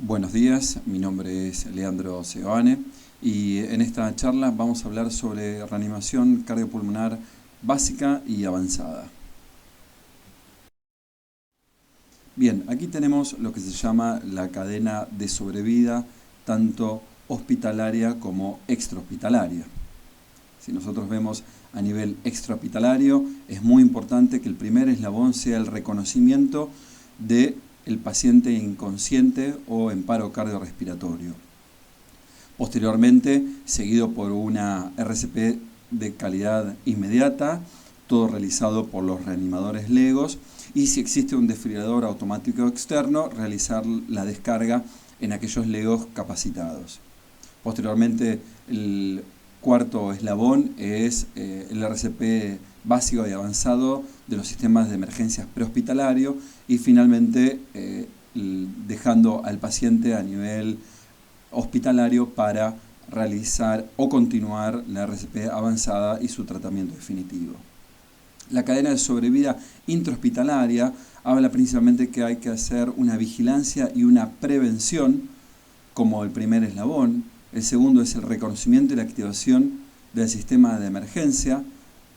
Buenos días, mi nombre es Leandro Seoane y en esta charla vamos a hablar sobre reanimación cardiopulmonar básica y avanzada. Bien, aquí tenemos lo que se llama la cadena de sobrevida, tanto hospitalaria como extrahospitalaria. Si nosotros vemos a nivel extrahospitalario, es muy importante que el primer eslabón sea el reconocimiento del paciente inconsciente o en paro cardiorrespiratorio. Posteriormente, seguido por una RCP de calidad inmediata, todo realizado por los reanimadores legos, y si existe un desfibrilador automático externo, realizar la descarga en aquellos legos capacitados. Posteriormente, el cuarto eslabón es el RCP básico y avanzado de los sistemas de emergencias prehospitalario y finalmente dejando al paciente a nivel hospitalario para realizar o continuar la RCP avanzada y su tratamiento definitivo. La cadena de sobrevida intrahospitalaria habla principalmente que hay que hacer una vigilancia y una prevención como el primer eslabón. El segundo es el reconocimiento y la activación del sistema de emergencia.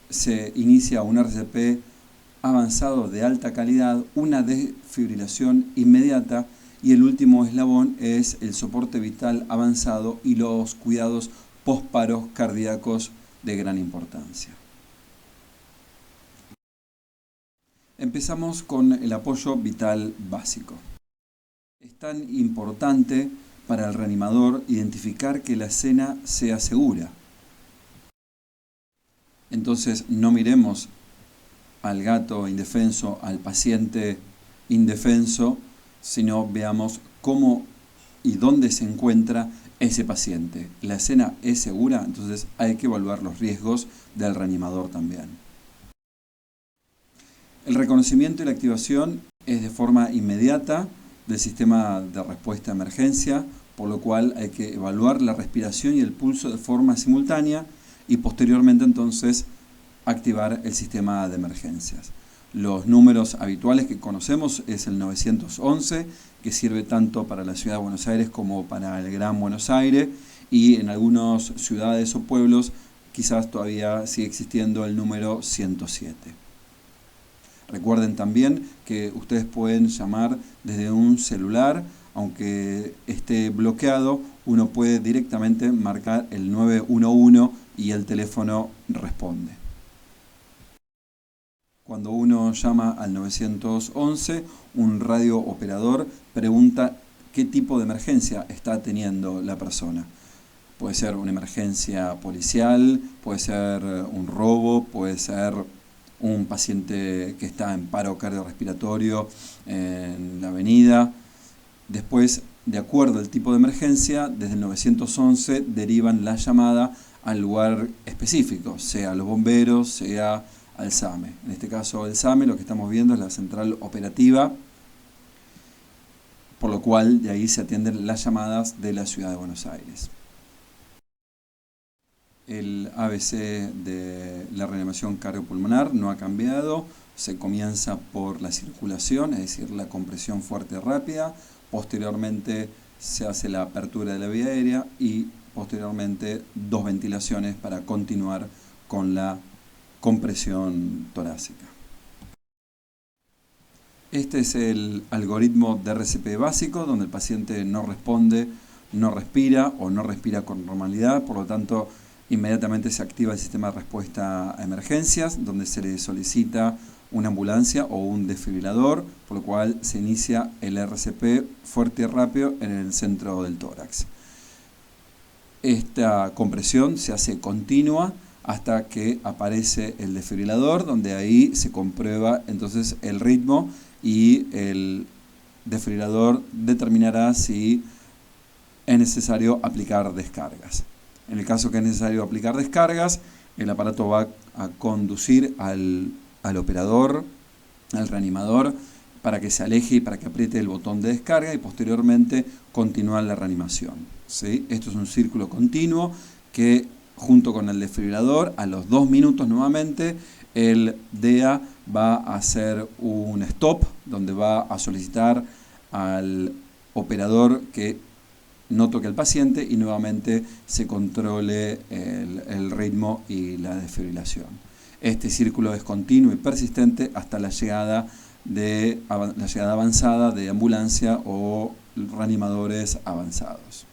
Se inicia un RCP avanzado de alta calidad, una desfibrilación inmediata y el último eslabón es el soporte vital avanzado y los cuidados postparos cardíacos de gran importancia. Empezamos con el apoyo vital básico. Es tan importante para el reanimador identificar que la escena sea segura. Entonces no miremos al gato indefenso, al paciente indefenso, sino veamos cómo y dónde se encuentra ese paciente. ¿La escena es segura? Entonces hay que evaluar los riesgos del reanimador también. El reconocimiento y la activación es de forma inmediata del sistema de respuesta a emergencia, por lo cual hay que evaluar la respiración y el pulso de forma simultánea y posteriormente entonces activar el sistema de emergencias. Los números habituales que conocemos es el 911, que sirve tanto para la Ciudad de Buenos Aires como para el Gran Buenos Aires, y en algunas ciudades o pueblos quizás todavía sigue existiendo el número 107. Recuerden también que ustedes pueden llamar desde un celular, aunque esté bloqueado, uno puede directamente marcar el 911 y el teléfono responde. Cuando uno llama al 911, un radiooperador pregunta qué tipo de emergencia está teniendo la persona. Puede ser una emergencia policial, puede ser un robo, puede ser un paciente que está en paro cardiorrespiratorio en la avenida. Después, de acuerdo al tipo de emergencia, desde el 911 derivan la llamada al lugar específico, sea los bomberos, sea al SAME. En este caso, el SAME, lo que estamos viendo es la central operativa, por lo cual de ahí se atienden las llamadas de la Ciudad de Buenos Aires. El ABC de la reanimación cardiopulmonar no ha cambiado, se comienza por la circulación, es decir, la compresión fuerte y rápida, posteriormente se hace la apertura de la vía aérea y posteriormente 2 ventilaciones para continuar con la compresión torácica. Este es el algoritmo de RCP básico, donde el paciente no responde, no respira o no respira con normalidad, por lo tanto inmediatamente se activa el sistema de respuesta a emergencias, donde se le solicita una ambulancia o un desfibrilador, por lo cual se inicia el RCP fuerte y rápido en el centro del tórax. Esta compresión se hace continua hasta que aparece el desfibrilador, donde ahí se comprueba entonces el ritmo y el desfibrilador determinará si es necesario aplicar descargas. En el caso que es necesario aplicar descargas, el aparato va a conducir al operador, al reanimador, para que se aleje y para que apriete el botón de descarga y posteriormente continuar la reanimación. ¿Sí? Esto es un círculo continuo que junto con el desfibrilador, a los 2 minutos nuevamente, el DEA va a hacer un stop, donde va a solicitar al operador que no toque al paciente y nuevamente se controle el ritmo y la desfibrilación. Este círculo es continuo y persistente hasta la llegada avanzada de ambulancia o reanimadores avanzados.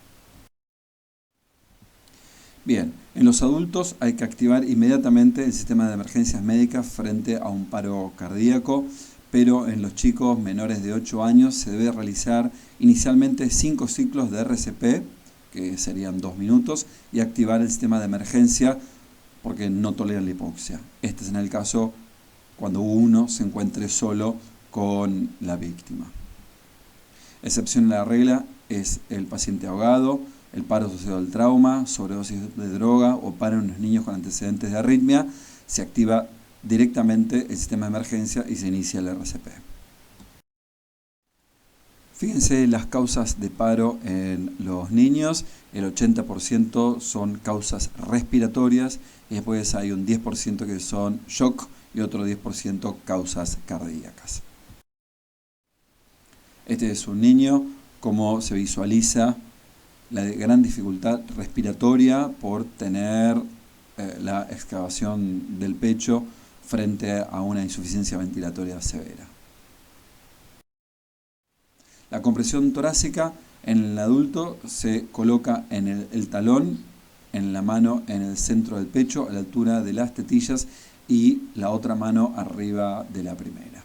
Bien, en los adultos hay que activar inmediatamente el sistema de emergencias médicas frente a un paro cardíaco, pero en los chicos menores de 8 años se debe realizar inicialmente 5 ciclos de RCP, que serían 2 minutos, y activar el sistema de emergencia porque no toleran la hipoxia. Este es en el caso cuando uno se encuentre solo con la víctima. Excepción a la regla es el paciente ahogado, el paro asociado al trauma, sobredosis de droga o paro en los niños con antecedentes de arritmia. Se activa directamente el sistema de emergencia y se inicia el RCP. Fíjense las causas de paro en los niños. El 80% son causas respiratorias y después hay un 10% que son shock y otro 10% causas cardíacas. Este es un niño, como se visualiza la gran dificultad respiratoria por tener la excavación del pecho frente a una insuficiencia ventilatoria severa. La compresión torácica en el adulto se coloca en el talón, en la mano en el centro del pecho, a la altura de las tetillas y la otra mano arriba de la primera.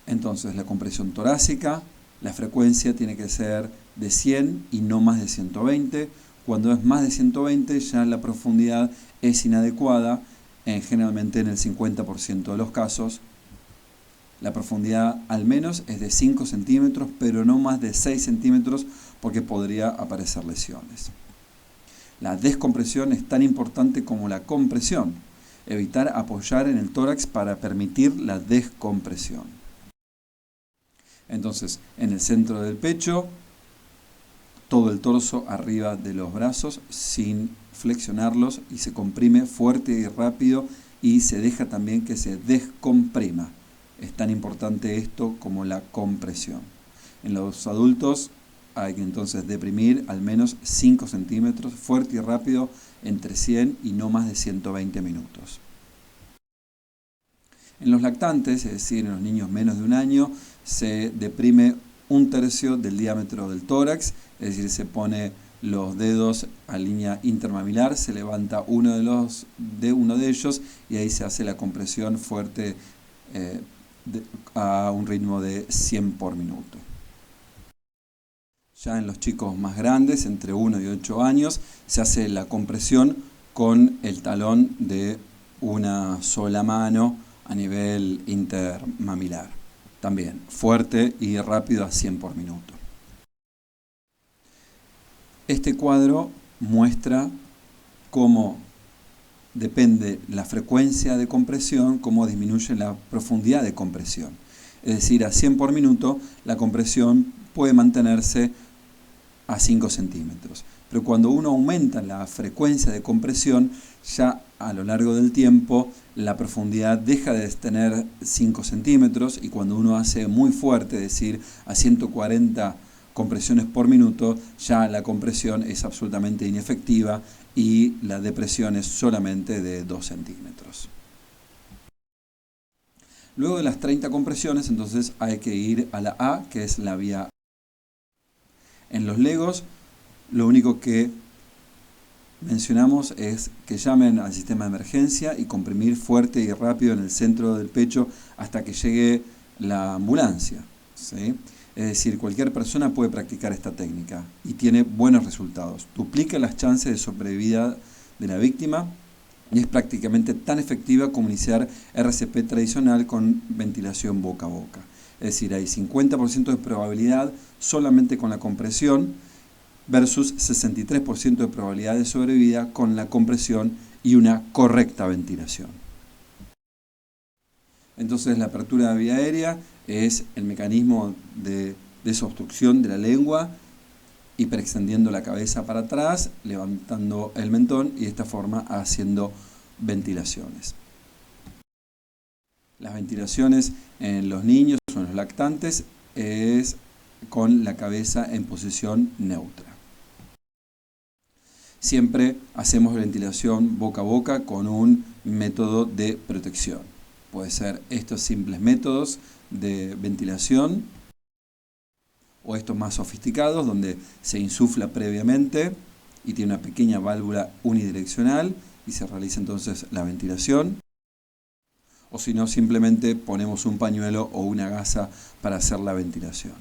Entonces, la compresión torácica, la frecuencia tiene que ser de 100 y no más de 120. Cuando es más de 120 ya la profundidad es inadecuada, generalmente en el 50% de los casos. La profundidad al menos es de 5 centímetros, pero no más de 6 centímetros porque podría aparecer lesiones. La descompresión es tan importante como la compresión. Evitar apoyar en el tórax para permitir la descompresión. Entonces, en el centro del pecho, todo el torso arriba de los brazos sin flexionarlos y se comprime fuerte y rápido y se deja también que se descomprima. Es tan importante esto como la compresión. En los adultos hay que entonces deprimir al menos 5 centímetros, fuerte y rápido, entre 100 y no más de 120 minutos. En los lactantes, es decir, en los niños menos de 1 año, se deprime 1/3 del diámetro del tórax, es decir, se pone los dedos a línea intermamilar, se levanta uno de ellos y ahí se hace la compresión fuerte a un ritmo de 100 por minuto. Ya en los chicos más grandes, entre 1 y 8 años, se hace la compresión con el talón de una sola mano a nivel intermamilar. También fuerte y rápido a 100 por minuto. Este cuadro muestra cómo depende la frecuencia de compresión, cómo disminuye la profundidad de compresión. Es decir, a 100 por minuto la compresión puede mantenerse a 5 centímetros. Pero cuando uno aumenta la frecuencia de compresión, ya a lo largo del tiempo la profundidad deja de tener 5 centímetros y cuando uno hace muy fuerte, es decir, a 140 compresiones por minuto, ya la compresión es absolutamente inefectiva y la depresión es solamente de 2 centímetros. Luego de las 30 compresiones, entonces hay que ir a la A, que es la vía. En los legos, lo único que mencionamos es que llamen al sistema de emergencia y comprimir fuerte y rápido en el centro del pecho hasta que llegue la ambulancia, ¿sí? Es decir, cualquier persona puede practicar esta técnica y tiene buenos resultados. Duplica las chances de sobrevida de la víctima y es prácticamente tan efectiva como iniciar RCP tradicional con ventilación boca a boca. Es decir, hay 50% de probabilidad solamente con la compresión versus 63% de probabilidad de sobrevida con la compresión y una correcta ventilación. Entonces la apertura de vía aérea es el mecanismo de desobstrucción de la lengua, hiperextendiendo la cabeza para atrás, levantando el mentón y de esta forma haciendo ventilaciones. Las ventilaciones en los niños o en los lactantes es con la cabeza en posición neutra. Siempre hacemos ventilación boca a boca con un método de protección. Puede ser estos simples métodos de ventilación o estos más sofisticados donde se insufla previamente y tiene una pequeña válvula unidireccional y se realiza entonces la ventilación. O si no, simplemente ponemos un pañuelo o una gasa para hacer la ventilación.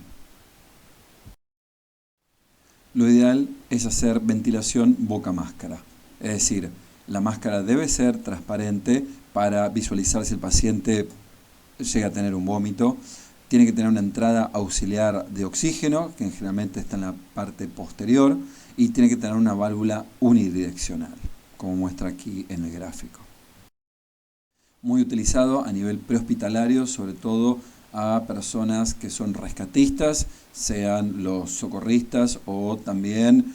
Lo ideal es hacer ventilación boca-máscara, es decir, la máscara debe ser transparente para visualizar si el paciente llega a tener un vómito. Tiene que tener una entrada auxiliar de oxígeno, que generalmente está en la parte posterior, y tiene que tener una válvula unidireccional, como muestra aquí en el gráfico. Muy utilizado a nivel prehospitalario, sobre todo a personas que son rescatistas, sean los socorristas o también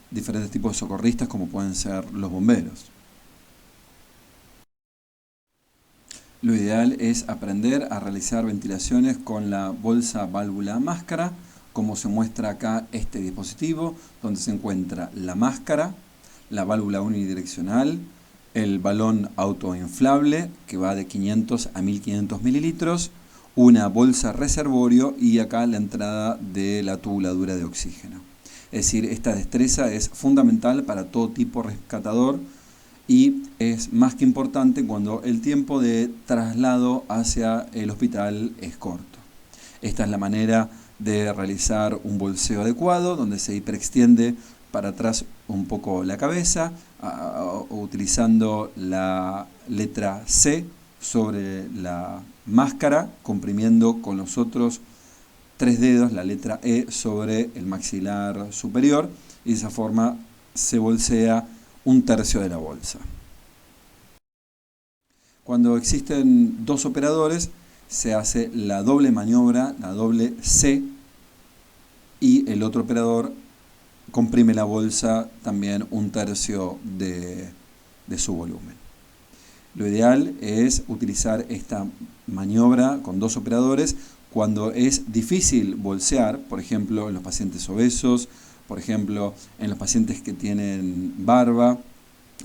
diferentes tipos de socorristas como pueden ser los bomberos. Lo ideal es aprender a realizar ventilaciones con la bolsa válvula máscara, como se muestra acá este dispositivo, donde se encuentra la máscara, la válvula unidireccional, el balón autoinflable que va de 500 a 1500 mililitros, una bolsa reservorio y acá la entrada de la tubuladura de oxígeno. Es decir, esta destreza es fundamental para todo tipo rescatador y es más que importante cuando el tiempo de traslado hacia el hospital es corto. Esta es la manera de realizar un bolseo adecuado, donde se hiperextiende para atrás un poco la cabeza, utilizando la letra C sobre la máscara, comprimiendo con los otros 3 dedos la letra E sobre el maxilar superior, y de esa forma se bolsea 1/3 de la bolsa. Cuando existen 2 operadores, se hace la doble maniobra, la doble C, y el otro operador comprime la bolsa también 1/3 de su volumen. Lo ideal es utilizar esta maniobra con 2 operadores cuando es difícil bolsear, por ejemplo en los pacientes obesos, por ejemplo en los pacientes que tienen barba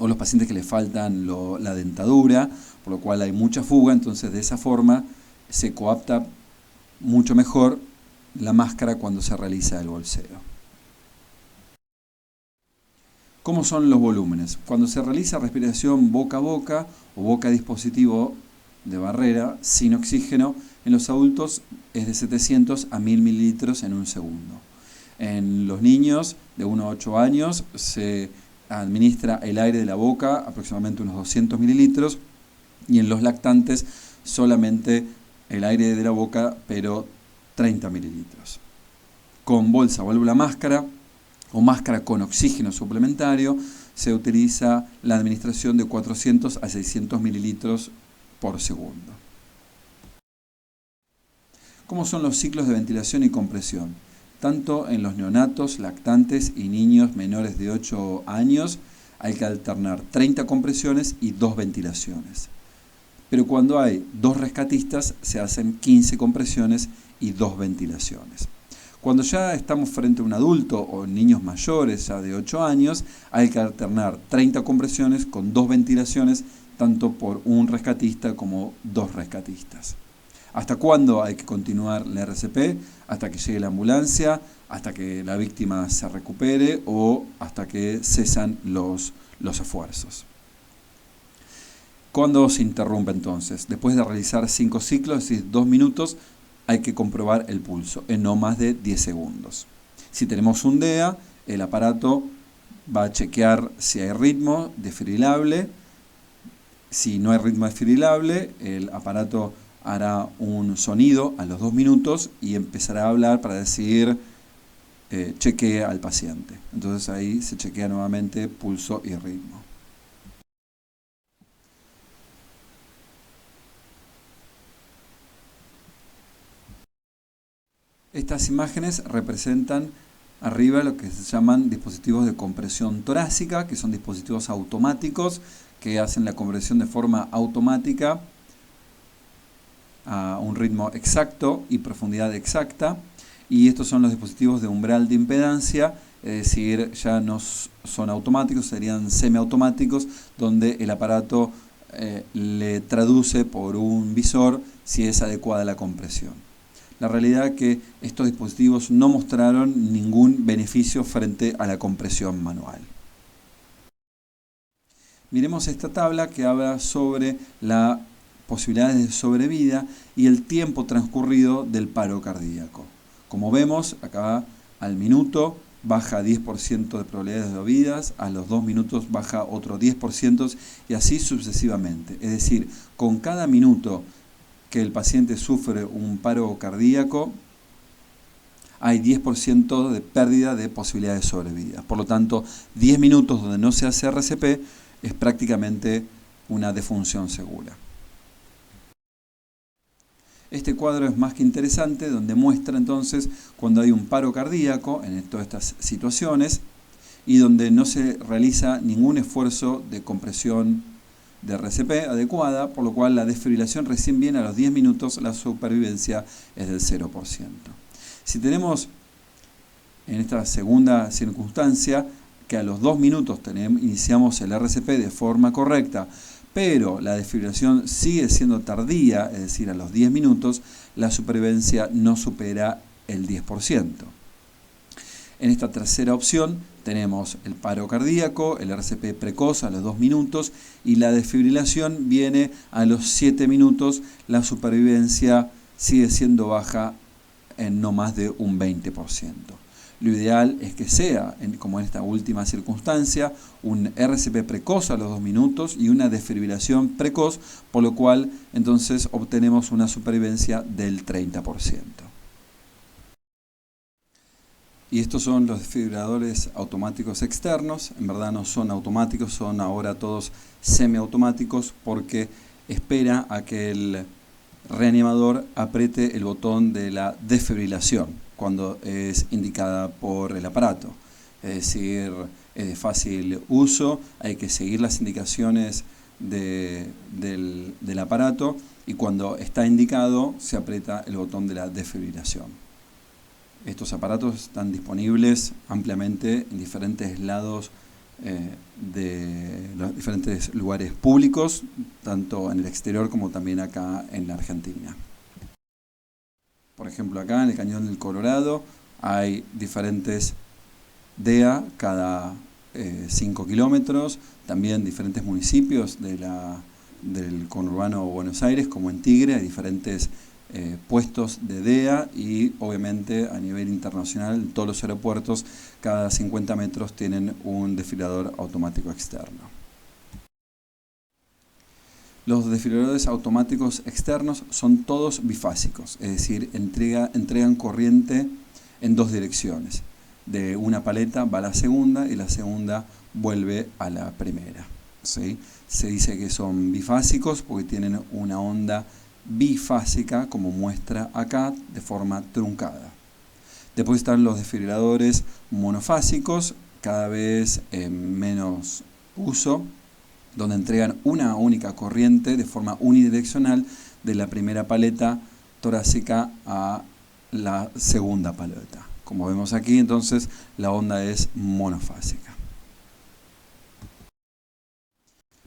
o los pacientes que les faltan la dentadura, por lo cual hay mucha fuga. Entonces de esa forma se coapta mucho mejor la máscara cuando se realiza el bolseo. ¿Cómo son los volúmenes? Cuando se realiza respiración boca a boca o boca a dispositivo de barrera sin oxígeno, en los adultos es de 700 a 1000 mililitros en un segundo. En los niños de 1 a 8 años se administra el aire de la boca, aproximadamente unos 200 mililitros, y en los lactantes solamente el aire de la boca, pero 30 mililitros. Con bolsa, válvula máscara o máscara con oxígeno suplementario, se utiliza la administración de 400 a 600 mililitros por segundo. ¿Cómo son los ciclos de ventilación y compresión? Tanto en los neonatos, lactantes y niños menores de 8 años hay que alternar 30 compresiones y 2 ventilaciones. Pero cuando hay 2 rescatistas se hacen 15 compresiones y 2 ventilaciones. Cuando ya estamos frente a un adulto o niños mayores ya de 8 años, hay que alternar 30 compresiones con 2 ventilaciones, tanto por un rescatista como 2 rescatistas. ¿Hasta cuándo hay que continuar la RCP? Hasta que llegue la ambulancia, hasta que la víctima se recupere o hasta que cesan los esfuerzos. ¿Cuándo se interrumpe entonces? Después de realizar 5 ciclos, es decir, 2 minutos, hay que comprobar el pulso en no más de 10 segundos. Si tenemos un DEA, el aparato va a chequear si hay ritmo desfibrilable. Si no hay ritmo desfibrilable, el aparato hará un sonido a los 2 minutos y empezará a hablar para decir chequea al paciente. Entonces ahí se chequea nuevamente pulso y ritmo. Estas imágenes representan arriba lo que se llaman dispositivos de compresión torácica, que son dispositivos automáticos que hacen la compresión de forma automática a un ritmo exacto y profundidad exacta, y estos son los dispositivos de umbral de impedancia, es decir, ya no son automáticos, serían semiautomáticos, donde el aparato le traduce por un visor si es adecuada la compresión. La realidad es que estos dispositivos no mostraron ningún beneficio frente a la compresión manual. Miremos esta tabla que habla sobre las posibilidades de sobrevida y el tiempo transcurrido del paro cardíaco. Como vemos, acá al minuto baja 10% de probabilidades de vidas, a los 2 minutos baja otro 10% y así sucesivamente. Es decir, con cada minuto que el paciente sufre un paro cardíaco, hay 10% de pérdida de posibilidades de sobrevida. Por lo tanto, 10 minutos donde no se hace RCP es prácticamente una defunción segura. Este cuadro es más que interesante, donde muestra entonces cuando hay un paro cardíaco en todas estas situaciones y donde no se realiza ningún esfuerzo de compresión de RCP adecuada, por lo cual la desfibrilación recién viene a los 10 minutos, la supervivencia es del 0%. Si tenemos en esta segunda circunstancia que a los 2 minutos iniciamos el RCP de forma correcta, pero la desfibrilación sigue siendo tardía, es decir, a los 10 minutos, la supervivencia no supera el 10%. En esta tercera opción tenemos el paro cardíaco, el RCP precoz a los 2 minutos y la desfibrilación viene a los 7 minutos, la supervivencia sigue siendo baja en no más de un 20%. Lo ideal es que sea, como en esta última circunstancia, un RCP precoz a los 2 minutos y una desfibrilación precoz, por lo cual entonces obtenemos una supervivencia del 30%. Y estos son los desfibriladores automáticos externos. En verdad no son automáticos, son ahora todos semiautomáticos porque espera a que el reanimador apriete el botón de la desfibrilación cuando es indicada por el aparato. Es decir, es de fácil uso, hay que seguir las indicaciones del aparato y cuando está indicado se aprieta el botón de la desfibrilación. Estos aparatos están disponibles ampliamente en diferentes lados de los diferentes lugares públicos, tanto en el exterior como también acá en la Argentina. Por ejemplo, acá en el Cañón del Colorado hay diferentes DEA cada 5 kilómetros, también diferentes municipios del conurbano Buenos Aires, como en Tigre, hay diferentes puestos de DEA y obviamente a nivel internacional todos los aeropuertos cada 50 metros tienen un desfibrilador automático externo. Los desfibriladores automáticos externos son todos bifásicos, es decir, entregan corriente en 2 direcciones. De una paleta va a la segunda y la segunda vuelve a la primera. ¿Sí? Se dice que son bifásicos porque tienen una onda bifásica, como muestra acá, de forma truncada. Después están los desfibriladores monofásicos, cada vez en menos uso, donde entregan una única corriente de forma unidireccional de la primera paleta torácica a la segunda paleta. Como vemos aquí, entonces, la onda es monofásica.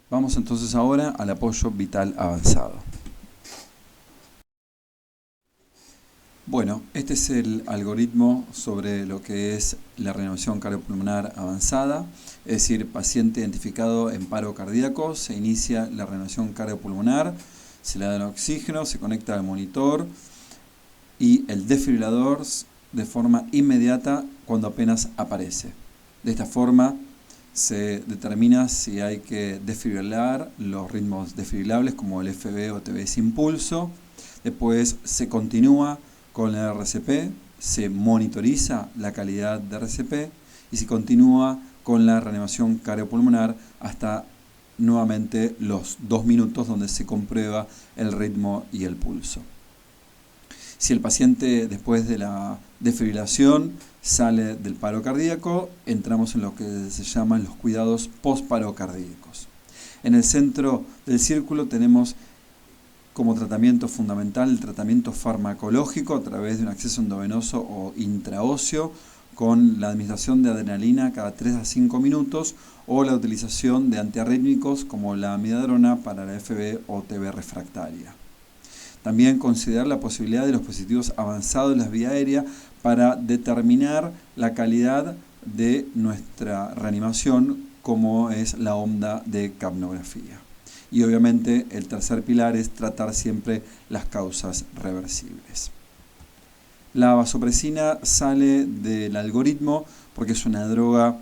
Vamos entonces ahora al apoyo vital avanzado. Bueno, este es el algoritmo sobre lo que es la reanimación cardiopulmonar avanzada, es decir, paciente identificado en paro cardíaco, se inicia la reanimación cardiopulmonar, se le da el oxígeno, se conecta al monitor y el desfibrilador de forma inmediata cuando apenas aparece. De esta forma se determina si hay que desfibrilar los ritmos desfibrilables como el FB o TB sin pulso, después se continúa con el RCP, se monitoriza la calidad de RCP y se continúa con la reanimación cardiopulmonar hasta nuevamente los 2 minutos donde se comprueba el ritmo y el pulso. Si el paciente después de la desfibrilación sale del paro cardíaco, entramos en lo que se llaman los cuidados postparocardíacos. En el centro del círculo tenemos como tratamiento fundamental el tratamiento farmacológico a través de un acceso endovenoso o intraóseo con la administración de adrenalina cada 3 a 5 minutos o la utilización de antiarrítmicos como la amiodarona para la FB o TB refractaria. También considerar la posibilidad de los dispositivos avanzados en las vías aéreas para determinar la calidad de nuestra reanimación, como es la onda de capnografía. Y obviamente el tercer pilar es tratar siempre las causas reversibles. La vasopresina sale del algoritmo porque es una droga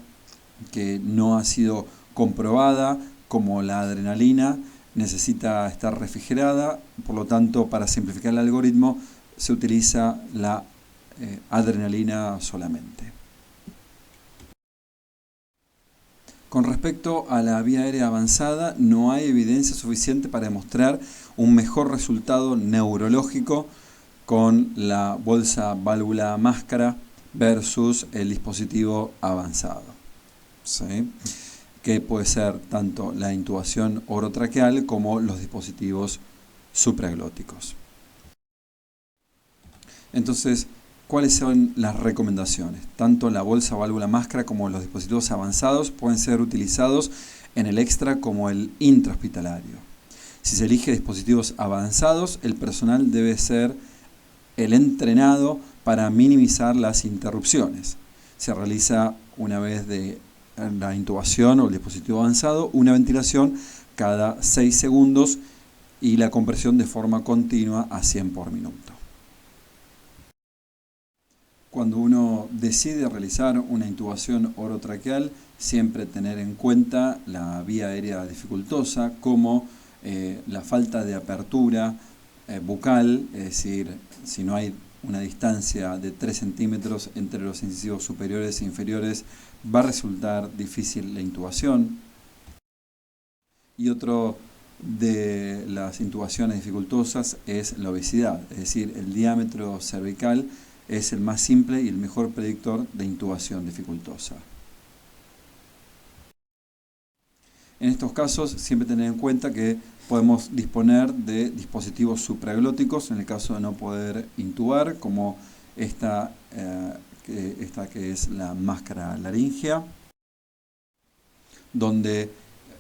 que no ha sido comprobada como la adrenalina, necesita estar refrigerada, por lo tanto para simplificar el algoritmo se utiliza la adrenalina solamente. Con respecto a la vía aérea avanzada, no hay evidencia suficiente para demostrar un mejor resultado neurológico con la bolsa válvula máscara versus el dispositivo avanzado, ¿sí? Que puede ser tanto la intubación orotraqueal como los dispositivos supraglóticos. Entonces, ¿cuáles son las recomendaciones? Tanto la bolsa válvula máscara como los dispositivos avanzados pueden ser utilizados en el extra como el intrahospitalario. Si se elige dispositivos avanzados, el personal debe ser el entrenado para minimizar las interrupciones. Se realiza una vez de la intubación o el dispositivo avanzado, una ventilación cada 6 segundos y la compresión de forma continua a 100 por minuto. Cuando uno decide realizar una intubación orotraqueal, siempre tener en cuenta la vía aérea dificultosa, como la falta de apertura bucal, es decir, si no hay una distancia de 3 centímetros entre los incisivos superiores e inferiores, va a resultar difícil la intubación. Y otro de las intubaciones dificultosas es la obesidad, es decir, el diámetro cervical es el más simple y el mejor predictor de intubación dificultosa. En estos casos, siempre tener en cuenta que podemos disponer de dispositivos supraglóticos en el caso de no poder intubar, como esta que es la máscara laríngea, donde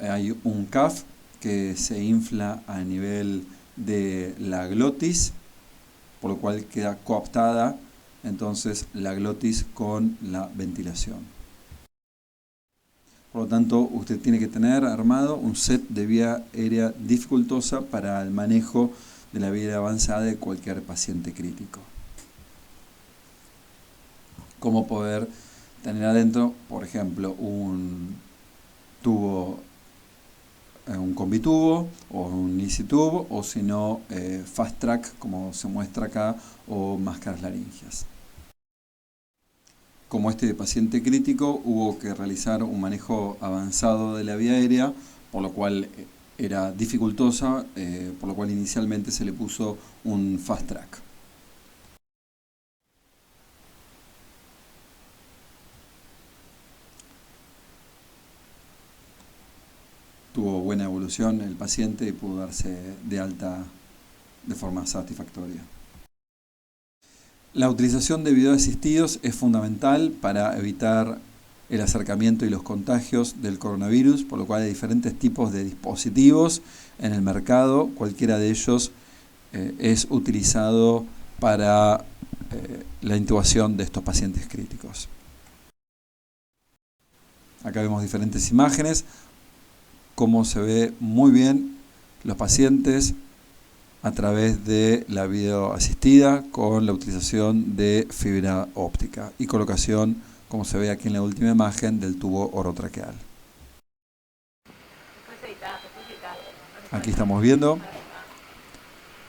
hay un CAF que se infla a nivel de la glotis, por lo cual queda coaptada entonces la glotis con la ventilación. Por lo tanto, usted tiene que tener armado un set de vía aérea dificultosa para el manejo de la vía aérea avanzada de cualquier paciente crítico. Cómo poder tener adentro, por ejemplo, un tubo, un combitubo o un easytubo, o si no, fast track, como se muestra acá, o máscaras laringeas. Como este paciente crítico, hubo que realizar un manejo avanzado de la vía aérea, por lo cual era dificultosa, por lo cual inicialmente se le puso un fast track. Tuvo buena evolución el paciente y pudo darse de alta de forma satisfactoria. La utilización de videos asistidos es fundamental para evitar el acercamiento y los contagios del coronavirus, por lo cual hay diferentes tipos de dispositivos en el mercado. Cualquiera de ellos es utilizado para la intubación de estos pacientes críticos. Acá vemos diferentes imágenes, cómo se ve muy bien los pacientes a través de la video asistida con la utilización de fibra óptica y colocación, como se ve aquí en la última imagen, del tubo orotraqueal. Aquí estamos viendo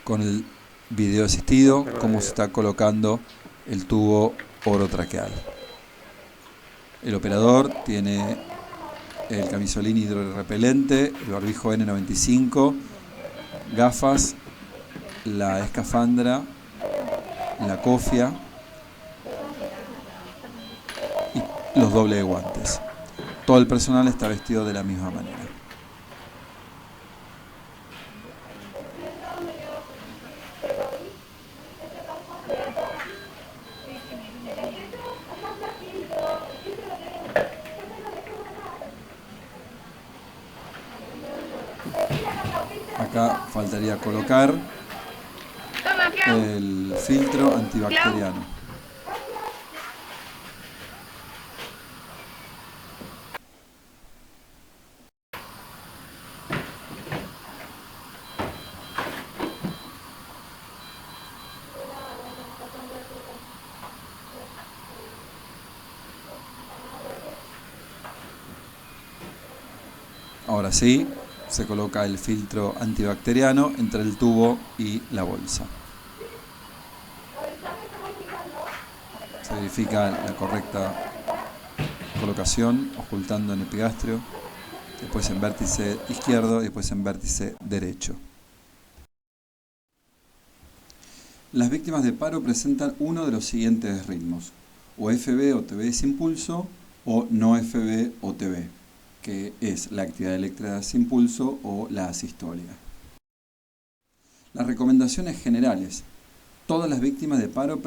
con el video asistido cómo se está colocando el tubo orotraqueal. El operador tiene el camisolín hidrorrepelente, el barbijo N95, gafas, la escafandra, la cofia y los dobles de guantes. Todo el personal está vestido de la misma manera. Acá faltaría colocar el filtro antibacteriano. Ahora sí, se coloca el filtro antibacteriano entre el tubo y la bolsa. Se verifica la correcta colocación, ocultando en el epigastrio, después en vértice izquierdo y después en vértice derecho. Las víctimas de paro presentan uno de los siguientes ritmos: o FB o TB sin pulso, o no FB o TB, que es la actividad eléctrica sin pulso o la asistolia. Las recomendaciones generales. Todas las víctimas de paro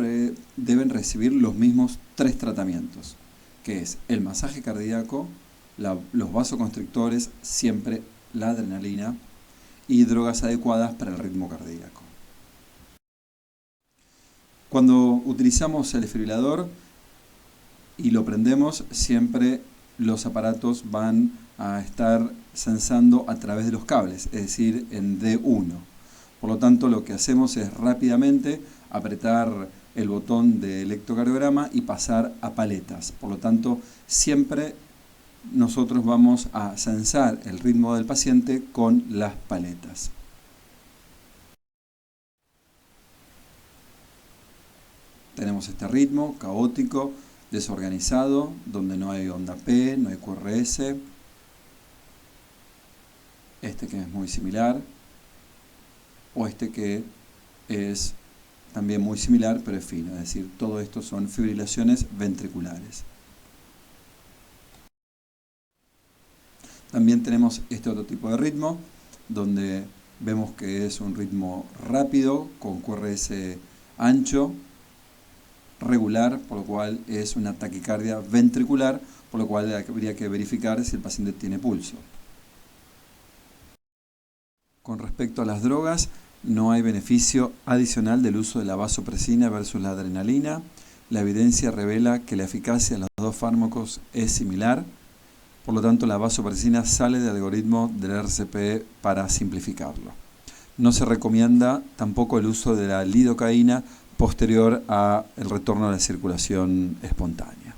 deben recibir los mismos 3 tratamientos, que es el masaje cardíaco, los vasoconstrictores, siempre la adrenalina, y drogas adecuadas para el ritmo cardíaco. Cuando utilizamos el desfibrilador y lo prendemos, siempre los aparatos van a estar sensando a través de los cables, es decir, en D1. Por lo tanto, lo que hacemos es rápidamente apretar el botón de electrocardiograma y pasar a paletas. Por lo tanto, siempre nosotros vamos a sensar el ritmo del paciente con las paletas. Tenemos este ritmo caótico, desorganizado, donde no hay onda P, no hay QRS. Este que es muy similar, o este que es también muy similar, pero es fino. Es decir, todo esto son fibrilaciones ventriculares. También tenemos este otro tipo de ritmo, donde vemos que es un ritmo rápido, con QRS ancho, regular, por lo cual es una taquicardia ventricular, por lo cual habría que verificar si el paciente tiene pulso. Con respecto a las drogas, no hay beneficio adicional del uso de la vasopresina versus la adrenalina. La evidencia revela que la eficacia de los dos fármacos es similar, por lo tanto la vasopresina sale del algoritmo del RCP para simplificarlo. No se recomienda tampoco el uso de la lidocaína posterior al retorno a la circulación espontánea.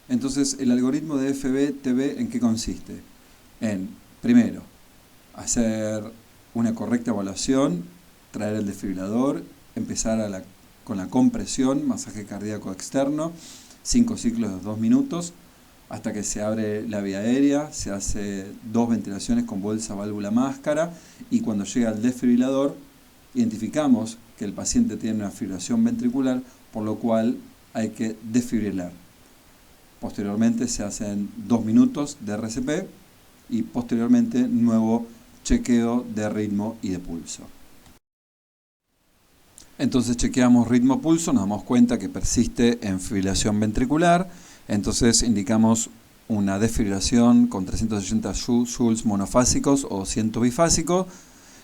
Entonces, el algoritmo de FB-TB, ¿en qué consiste? En, primero, hacer una correcta evaluación, traer el desfibrilador, empezar con la compresión, masaje cardíaco externo, 5 ciclos de 2 minutos, hasta que se abre la vía aérea, se hace 2 ventilaciones con bolsa, válvula, máscara, y cuando llega al desfibrilador, identificamos que el paciente tiene una fibrilación ventricular, por lo cual hay que desfibrilar. Posteriormente se hacen 2 minutos de RCP y posteriormente nuevo chequeo de ritmo y de pulso. Entonces chequeamos ritmo-pulso, nos damos cuenta que persiste en fibrilación ventricular, entonces indicamos una desfibrilación con 380 joules monofásicos o 100 bifásicos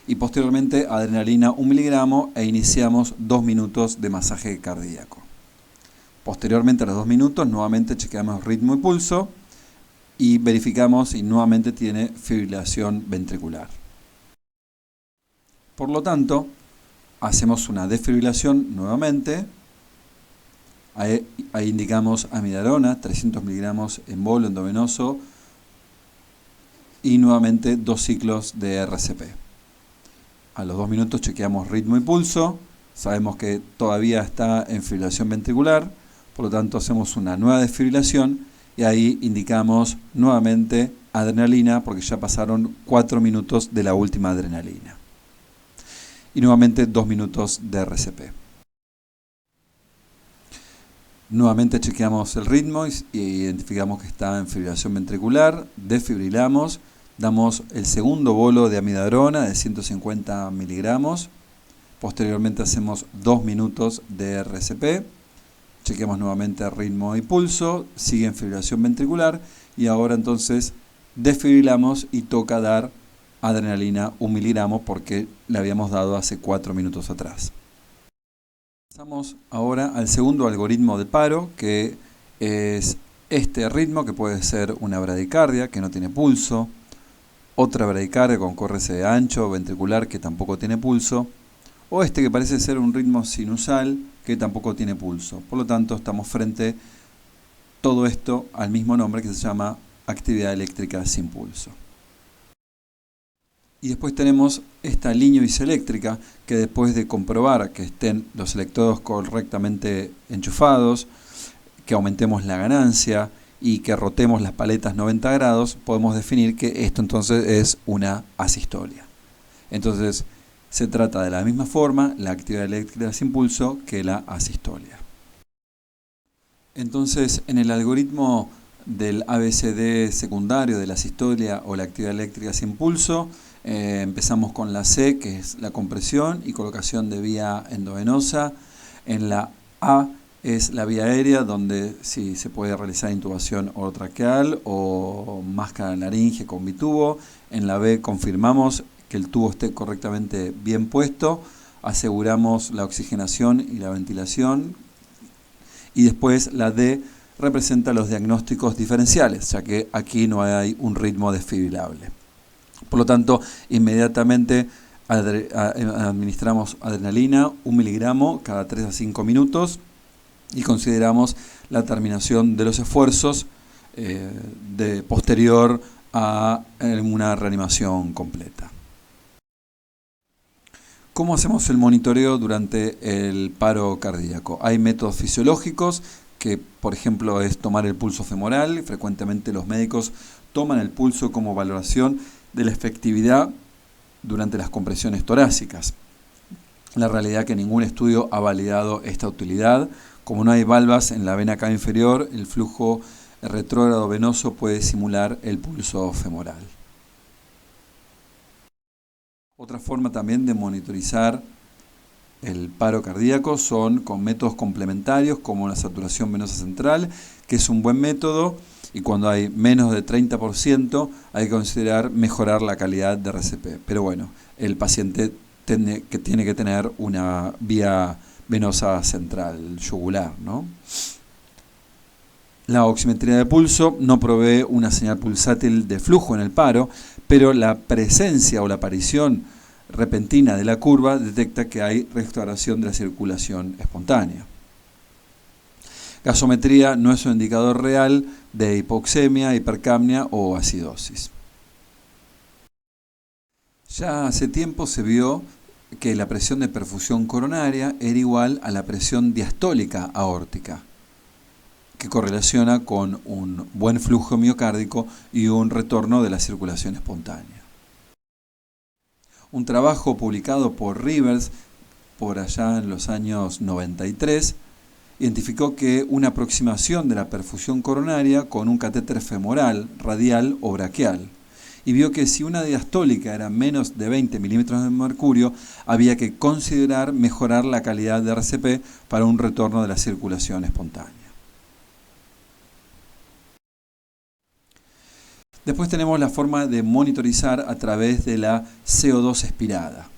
y posteriormente adrenalina 1 miligramo e iniciamos 2 minutos de masaje cardíaco. Posteriormente a los 2 minutos nuevamente chequeamos ritmo y pulso y verificamos si nuevamente tiene fibrilación ventricular. Por lo tanto, hacemos una desfibrilación nuevamente. Ahí indicamos amiodarona, 300 miligramos en bolo endovenoso y nuevamente 2 ciclos de RCP. A los 2 minutos chequeamos ritmo y pulso. Sabemos que todavía está en fibrilación ventricular, por lo tanto hacemos una nueva desfibrilación y ahí indicamos nuevamente adrenalina porque ya pasaron 4 minutos de la última adrenalina. Y nuevamente 2 minutos de RCP. Nuevamente chequeamos el ritmo y identificamos que está en fibrilación ventricular, desfibrilamos, damos el segundo bolo de amiodarona de 150 miligramos, Posteriormente hacemos 2 minutos de RCP. Chequeamos nuevamente ritmo y pulso. Sigue fibrilación ventricular. Y ahora entonces desfibrilamos y toca dar adrenalina 1 miligramo porque le habíamos dado hace 4 minutos atrás. Pasamos ahora al segundo algoritmo de paro, que es este ritmo, que puede ser una bradicardia que no tiene pulso, otra bradicardia con córrese ancho ventricular que tampoco tiene pulso, o este que parece ser un ritmo sinusal que tampoco tiene pulso. Por lo tanto, estamos frente todo esto al mismo nombre, que se llama actividad eléctrica sin pulso. Y después tenemos esta línea biseléctrica, que después de comprobar que estén los electrodos correctamente enchufados, que aumentemos la ganancia y que rotemos las paletas 90 grados, podemos definir que esto entonces es una asistolia. Entonces se trata de la misma forma, la actividad eléctrica sin pulso, que la asistolia. Entonces, en el algoritmo del ABCD secundario de la asistolia o la actividad eléctrica sin pulso, empezamos con la C, que es la compresión y colocación de vía endovenosa. En la A es la vía aérea, donde sí se puede realizar intubación orotraqueal o máscara laringe con bitubo. En la B confirmamos que el tubo esté correctamente bien puesto, aseguramos la oxigenación y la ventilación. Y después la D representa los diagnósticos diferenciales, ya que aquí no hay un ritmo desfibrilable. Por lo tanto, inmediatamente administramos adrenalina 1 miligramo cada 3 a 5 minutos y consideramos la terminación de los esfuerzos posterior a una reanimación completa. ¿Cómo hacemos el monitoreo durante el paro cardíaco? Hay métodos fisiológicos, que por ejemplo es tomar el pulso femoral. Frecuentemente los médicos toman el pulso como valoración de la efectividad durante las compresiones torácicas. La realidad es que ningún estudio ha validado esta utilidad. Como no hay valvas en la vena cava inferior, el flujo retrógrado venoso puede simular el pulso femoral. Otra forma también de monitorizar el paro cardíaco son con métodos complementarios como la saturación venosa central, que es un buen método, y cuando hay menos de 30% hay que considerar mejorar la calidad de RCP. Pero bueno, el paciente tiene que tener una vía venosa central, yugular, ¿no? La oximetría de pulso no provee una señal pulsátil de flujo en el paro, pero la presencia o la aparición repentina de la curva detecta que hay restauración de la circulación espontánea. Gasometría no es un indicador real de hipoxemia, hipercapnia o acidosis. Ya hace tiempo se vio que la presión de perfusión coronaria era igual a la presión diastólica aórtica, que correlaciona con un buen flujo miocárdico y un retorno de la circulación espontánea. Un trabajo publicado por Rivers por allá en los años 93 identificó que una aproximación de la perfusión coronaria con un catéter femoral, radial o braquial, y vio que si una diastólica era menos de 20 milímetros de mercurio, había que considerar mejorar la calidad de RCP para un retorno de la circulación espontánea. Después tenemos la forma de monitorizar a través de la CO2 expirada.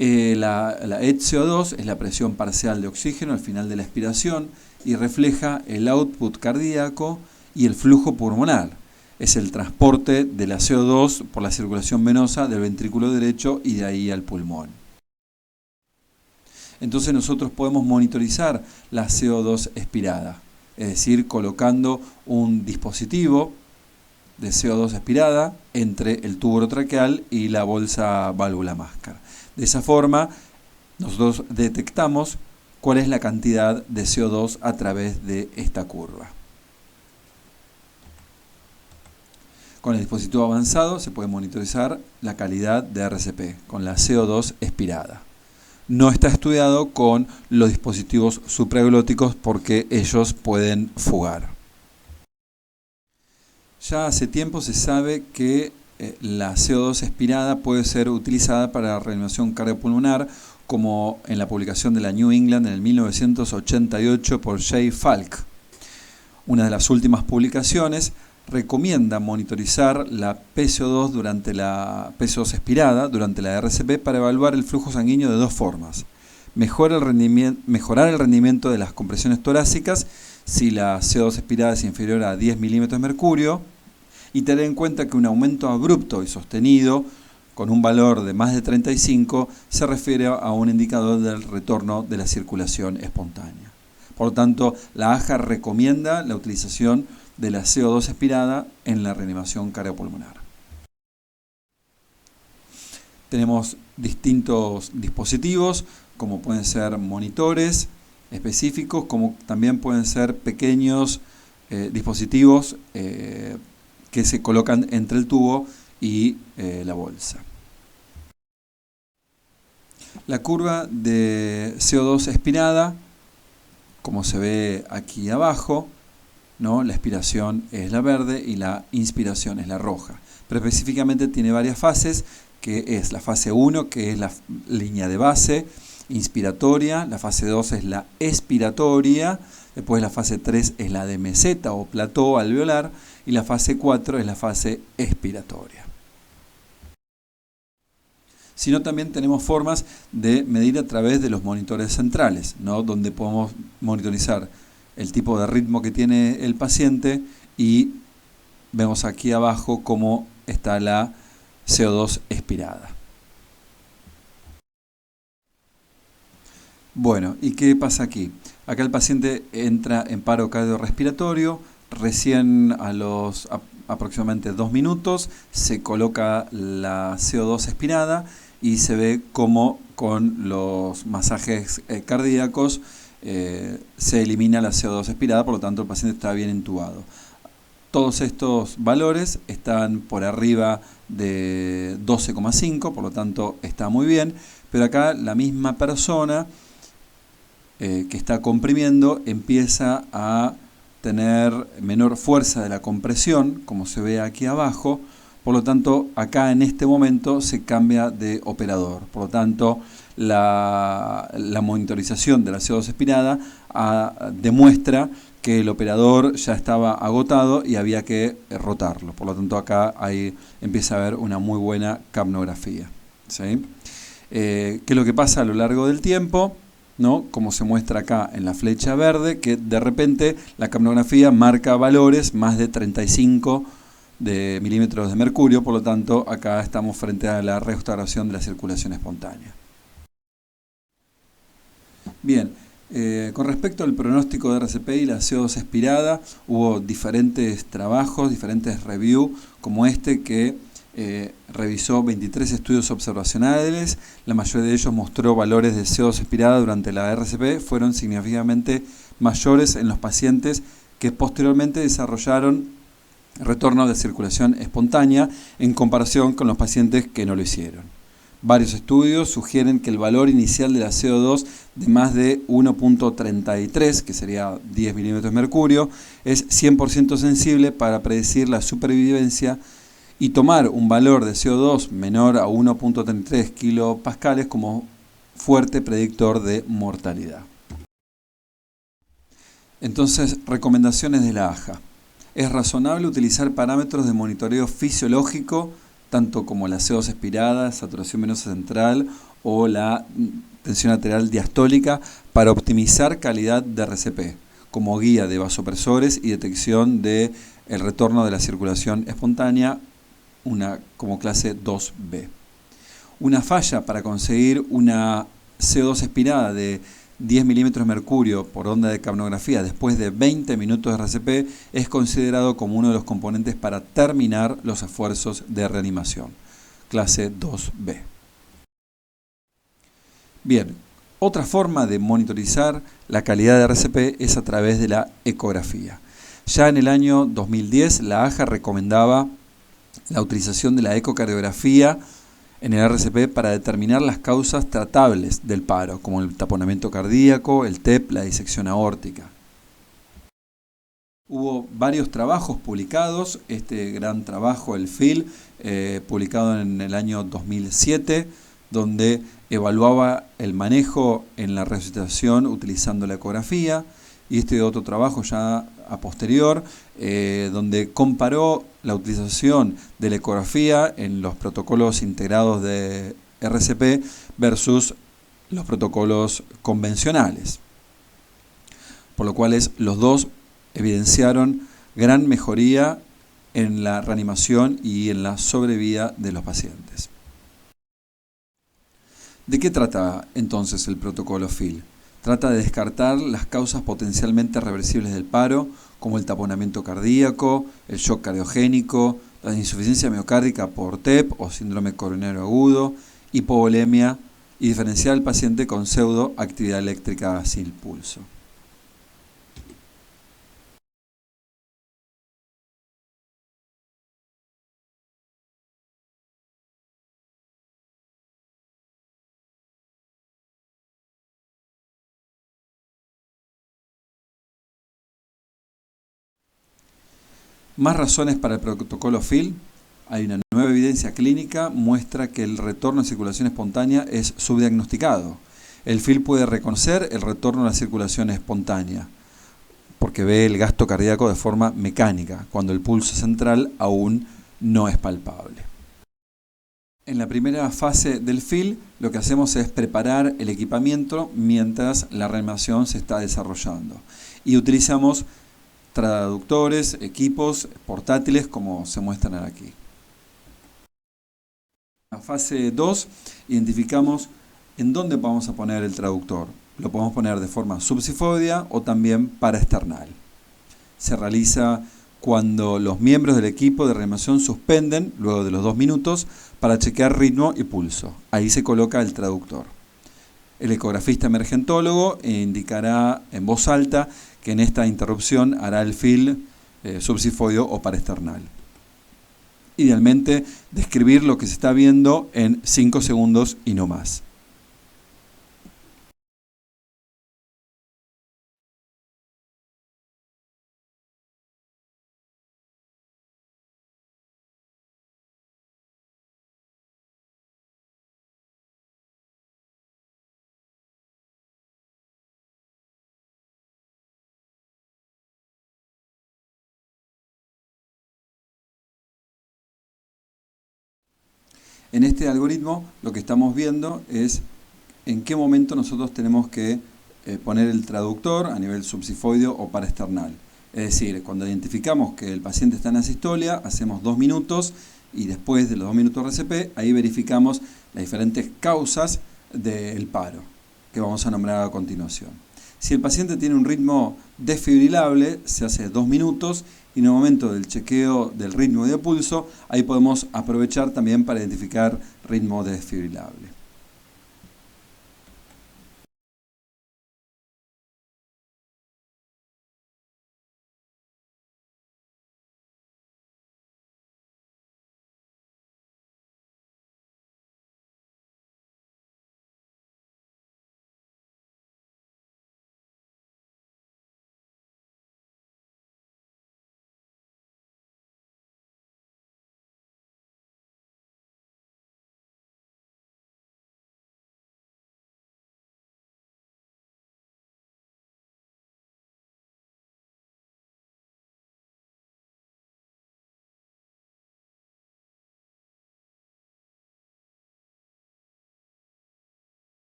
La ETCO2 es la presión parcial de oxígeno al final de la expiración y refleja el output cardíaco y el flujo pulmonar. Es el transporte de la CO2 por la circulación venosa del ventrículo derecho y de ahí al pulmón. Entonces nosotros podemos monitorizar la CO2 expirada, es decir, colocando un dispositivo de CO2 expirada entre el tubo orotraqueal y la bolsa válvula máscara. De esa forma, nosotros detectamos cuál es la cantidad de CO2 a través de esta curva. Con el dispositivo avanzado se puede monitorizar la calidad de RCP con la CO2 expirada. No está estudiado con los dispositivos supraglóticos porque ellos pueden fugar. Ya hace tiempo se sabe que la CO2 expirada puede ser utilizada para la reanimación cardiopulmonar como en la publicación de la New England en el 1988 por J. Falk. Una de las últimas publicaciones recomienda monitorizar la PCO2 durante la PCO2 expirada durante la RCP para evaluar el flujo sanguíneo de dos formas. Mejorar el rendimiento de las compresiones torácicas si la CO2 expirada es inferior a 10 milímetros de mercurio, y tener en cuenta que un aumento abrupto y sostenido con un valor de más de 35 se refiere a un indicador del retorno de la circulación espontánea. Por lo tanto, la AJA recomienda la utilización de la CO2 expirada en la reanimación cardiopulmonar. Tenemos distintos dispositivos, como pueden ser monitores específicos, como también pueden ser pequeños dispositivos que se colocan entre el tubo y la bolsa. La curva de CO2 expirada, como se ve aquí abajo, ¿no? La expiración es la verde y la inspiración es la roja. Pero específicamente tiene varias fases, que es la fase 1, que es la línea de base inspiratoria, la fase 2 es la expiratoria, después la fase 3 es la de meseta o plató alveolar y la fase 4 es la fase expiratoria. Sino también tenemos formas de medir a través de los monitores centrales, ¿no? Donde podemos monitorizar el tipo de ritmo que tiene el paciente y vemos aquí abajo cómo está la CO2 expirada. Bueno, ¿y qué pasa aquí? Acá el paciente entra en paro cardiorrespiratorio, recién a los aproximadamente 2 minutos se coloca la CO2 expirada y se ve cómo con los masajes cardíacos se elimina la CO2 expirada, por lo tanto el paciente está bien intubado. Todos estos valores están por arriba de 12,5, por lo tanto está muy bien, pero acá la misma persona que está comprimiendo empieza a tener menor fuerza de la compresión, como se ve aquí abajo, por lo tanto acá en este momento se cambia de operador, por lo tanto la monitorización de la CO2 expirada demuestra que el operador ya estaba agotado y había que rotarlo, por lo tanto acá ahí empieza a haber una muy buena capnografía, ¿sí? ¿Qué es lo que pasa a lo largo del tiempo? ¿No? Como se muestra acá en la flecha verde, que de repente la capnografía marca valores más de 35 milímetros de mercurio, por lo tanto acá estamos frente a la restauración de la circulación espontánea. Bien, con respecto al pronóstico de RCP y la CO2 expirada, hubo diferentes trabajos, diferentes reviews, como este que revisó 23 estudios observacionales. La mayoría de ellos mostró valores de CO2 expirada durante la RCP fueron significativamente mayores en los pacientes que posteriormente desarrollaron retorno de circulación espontánea en comparación con los pacientes que no lo hicieron. Varios estudios sugieren que el valor inicial de la CO2 de más de 1.33, que sería 10 milímetros de mercurio, es 100% sensible para predecir la supervivencia, y tomar un valor de CO2 menor a 1.33 kilopascales como fuerte predictor de mortalidad. Entonces, recomendaciones de la AJA. Es razonable utilizar parámetros de monitoreo fisiológico, tanto como la CO2 expirada, saturación venosa central o la tensión arterial diastólica, para optimizar calidad de RCP, como guía de vasopresores y detección del retorno de la circulación espontánea, como clase 2B. Una falla para conseguir una CO2 expirada de 10 milímetros de mercurio por onda de capnografía después de 20 minutos de RCP es considerado como uno de los componentes para terminar los esfuerzos de reanimación, clase 2B. Bien, otra forma de monitorizar la calidad de RCP es a través de la ecografía. Ya en el año 2010 la AJA recomendaba la utilización de la ecocardiografía en el RCP para determinar las causas tratables del paro, como el taponamiento cardíaco, el TEP, la disección aórtica. Hubo varios trabajos publicados, este gran trabajo, el FIL, publicado en el año 2007, donde evaluaba el manejo en la resucitación utilizando la ecografía, y este otro trabajo ya a posterior, donde comparó la utilización de la ecografía en los protocolos integrados de RCP versus los protocolos convencionales, por lo cual los dos evidenciaron gran mejoría en la reanimación y en la sobrevida de los pacientes. ¿De qué trata entonces el protocolo FIL? Trata de descartar las causas potencialmente reversibles del paro, como el taponamiento cardíaco, el shock cardiogénico, la insuficiencia miocárdica por TEP o síndrome coronario agudo, hipovolemia, y diferenciar al paciente con pseudoactividad eléctrica sin pulso. Más razones para el protocolo FIL. Hay una nueva evidencia clínica muestra que el retorno a circulación espontánea es subdiagnosticado. El FIL puede reconocer el retorno a la circulación espontánea porque ve el gasto cardíaco de forma mecánica, cuando el pulso central aún no es palpable. En la primera fase del FIL, lo que hacemos es preparar el equipamiento mientras la reanimación se está desarrollando. Y utilizamos traductores, equipos portátiles como se muestran aquí. En la fase 2 identificamos en dónde vamos a poner el traductor. Lo podemos poner de forma subsifoidea o también paraesternal. Se realiza cuando los miembros del equipo de reanimación suspenden luego de los 2 minutos para chequear ritmo y pulso. Ahí se coloca el traductor. El ecografista emergentólogo indicará en voz alta que en esta interrupción hará el FIL subsifoideo o paraesternal. Idealmente, describir lo que se está viendo en 5 segundos y no más. En este algoritmo lo que estamos viendo es en qué momento nosotros tenemos que poner el traductor a nivel subsifoideo o paraesternal. Es decir, cuando identificamos que el paciente está en asistolia, hacemos 2 minutos y después de los 2 minutos RCP, ahí verificamos las diferentes causas del paro, que vamos a nombrar a continuación. Si el paciente tiene un ritmo desfibrilable, se hace 2 minutos y en el momento del chequeo del ritmo de pulso, ahí podemos aprovechar también para identificar ritmo desfibrilable.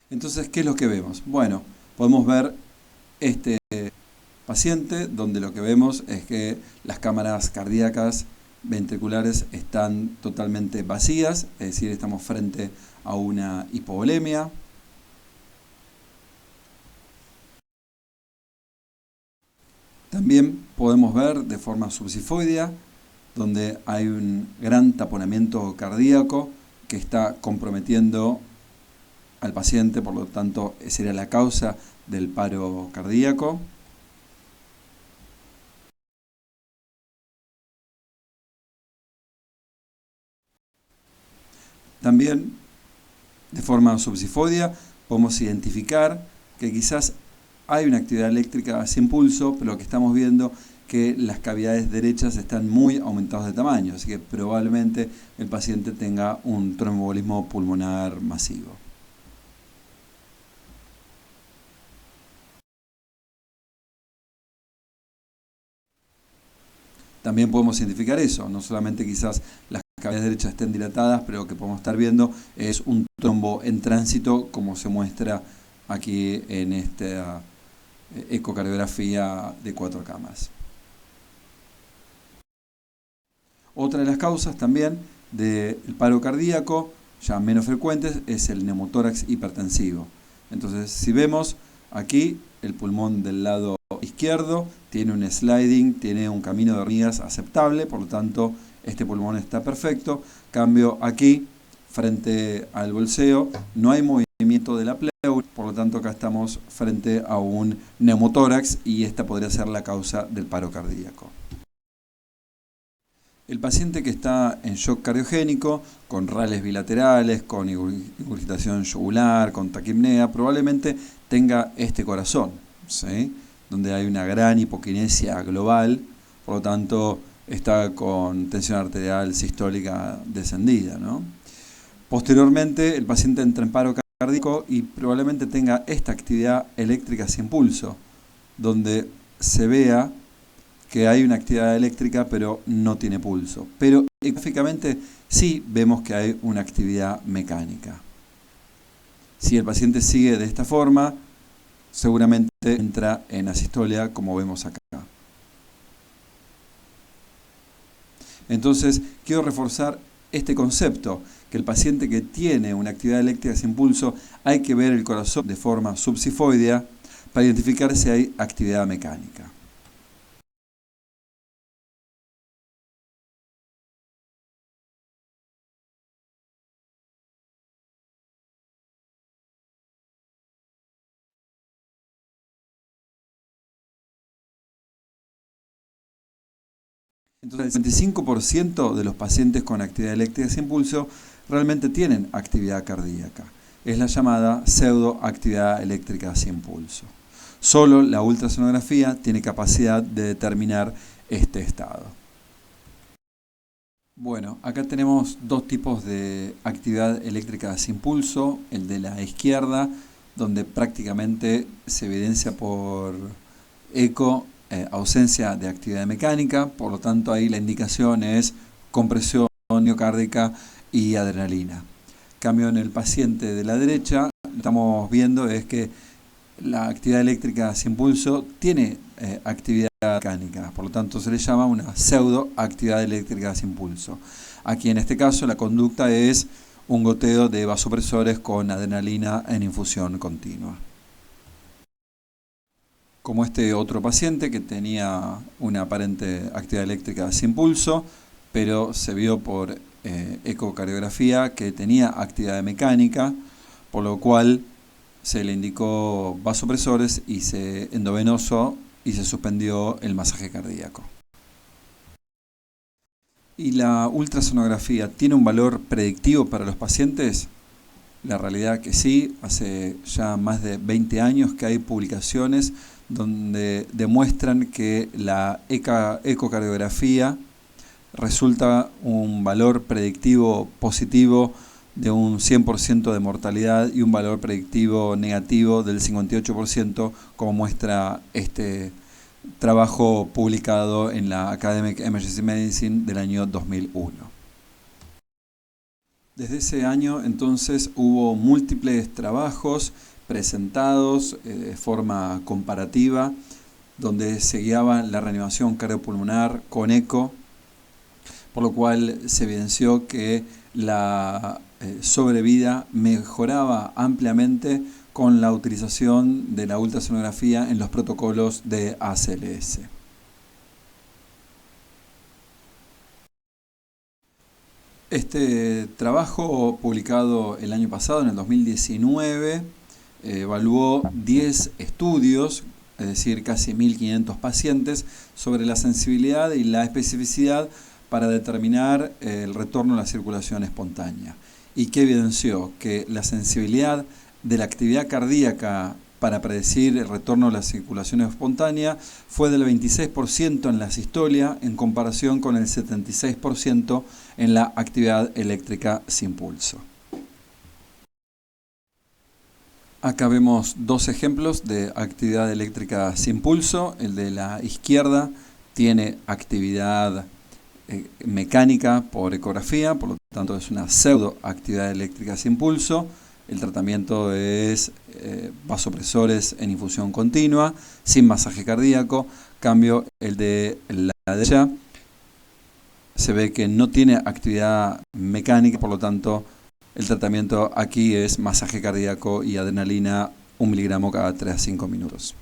Entonces, ¿qué es lo que vemos? Bueno, podemos ver este paciente, donde lo que vemos es que las cámaras cardíacas ventriculares están totalmente vacías, es decir, estamos frente a una hipovolemia. También podemos ver de forma subsifoidea, donde hay un gran taponamiento cardíaco que está comprometiendo al paciente, por lo tanto sería la causa del paro cardíaco. También, de forma subsifoidea, podemos identificar que quizás hay una actividad eléctrica sin pulso, pero lo que estamos viendo que las cavidades derechas están muy aumentadas de tamaño, así que probablemente el paciente tenga un tromboembolismo pulmonar masivo. También podemos identificar eso, no solamente quizás las cavidades derechas estén dilatadas, pero lo que podemos estar viendo es un trombo en tránsito, como se muestra aquí en esta ecocardiografía de 4 camas. Otra de las causas también del paro cardíaco, ya menos frecuentes, es el neumotórax hipertensivo. Entonces, si vemos aquí, el pulmón del lado izquierdo tiene un sliding, tiene un camino de hormigas aceptable, por lo tanto, este pulmón está perfecto. Cambio aquí, frente al bolseo, no hay movimiento de la pleura, por lo tanto, acá estamos frente a un neumotórax y esta podría ser la causa del paro cardíaco. El paciente que está en shock cardiogénico, con rales bilaterales, con ingurgitación yugular, con taquipnea, probablemente tenga este corazón, ¿sí? Donde hay una gran hipoquinesia global, por lo tanto está con tensión arterial sistólica descendida, ¿no? Posteriormente, el paciente entra en paro cardíaco y probablemente tenga esta actividad eléctrica sin pulso, donde se vea que hay una actividad eléctrica pero no tiene pulso. Pero ecográficamente sí vemos que hay una actividad mecánica. Si el paciente sigue de esta forma, seguramente entra en asistolia, como vemos acá. Entonces, quiero reforzar este concepto, que el paciente que tiene una actividad eléctrica sin pulso, hay que ver el corazón de forma subsifoidea para identificar si hay actividad mecánica. Entonces, el 25% de los pacientes con actividad eléctrica sin pulso realmente tienen actividad cardíaca. Es la llamada pseudoactividad eléctrica sin pulso. Solo la ultrasonografía tiene capacidad de determinar este estado. Bueno, acá tenemos dos tipos de actividad eléctrica sin pulso. El de la izquierda, donde prácticamente se evidencia por eco ausencia de actividad mecánica, por lo tanto ahí la indicación es compresión miocárdica y adrenalina. Cambio en el paciente de la derecha, lo que estamos viendo es que la actividad eléctrica sin pulso tiene actividad mecánica, por lo tanto se le llama una pseudoactividad eléctrica sin pulso. Aquí en este caso la conducta es un goteo de vasopresores con adrenalina en infusión continua. Como este otro paciente que tenía una aparente actividad eléctrica sin pulso, pero se vio por ecocardiografía que tenía actividad mecánica, por lo cual se le indicó vasopresores y endovenoso y se suspendió el masaje cardíaco. ¿Y la ultrasonografía tiene un valor predictivo para los pacientes? La realidad que sí, hace ya más de 20 años que hay publicaciones donde demuestran que la ecocardiografía resulta un valor predictivo positivo de un 100% de mortalidad y un valor predictivo negativo del 58%, como muestra este trabajo publicado en la Academic Emergency Medicine del año 2001. Desde ese año entonces hubo múltiples trabajos presentados de forma comparativa donde se guiaba la reanimación cardiopulmonar con eco, por lo cual se evidenció que la sobrevida mejoraba ampliamente con la utilización de la ultrasonografía en los protocolos de ACLS. Este trabajo, publicado el año pasado, en el 2019, evaluó 10 estudios, es decir, casi 1.500 pacientes, sobre la sensibilidad y la especificidad para determinar el retorno a la circulación espontánea. ¿Y qué evidenció? Que la sensibilidad de la actividad cardíaca para predecir el retorno a la circulación espontánea fue del 26% en la sistolia en comparación con el 76% en la actividad eléctrica sin pulso. Acá vemos dos ejemplos de actividad eléctrica sin pulso. El de la izquierda tiene actividad mecánica por ecografía, por lo tanto es una pseudoactividad eléctrica sin pulso. El tratamiento es vasopresores en infusión continua, sin masaje cardíaco. Cambio, el de la derecha se ve que no tiene actividad mecánica, por lo tanto el tratamiento aquí es masaje cardíaco y adrenalina 1 miligramo cada 3 a 5 minutos.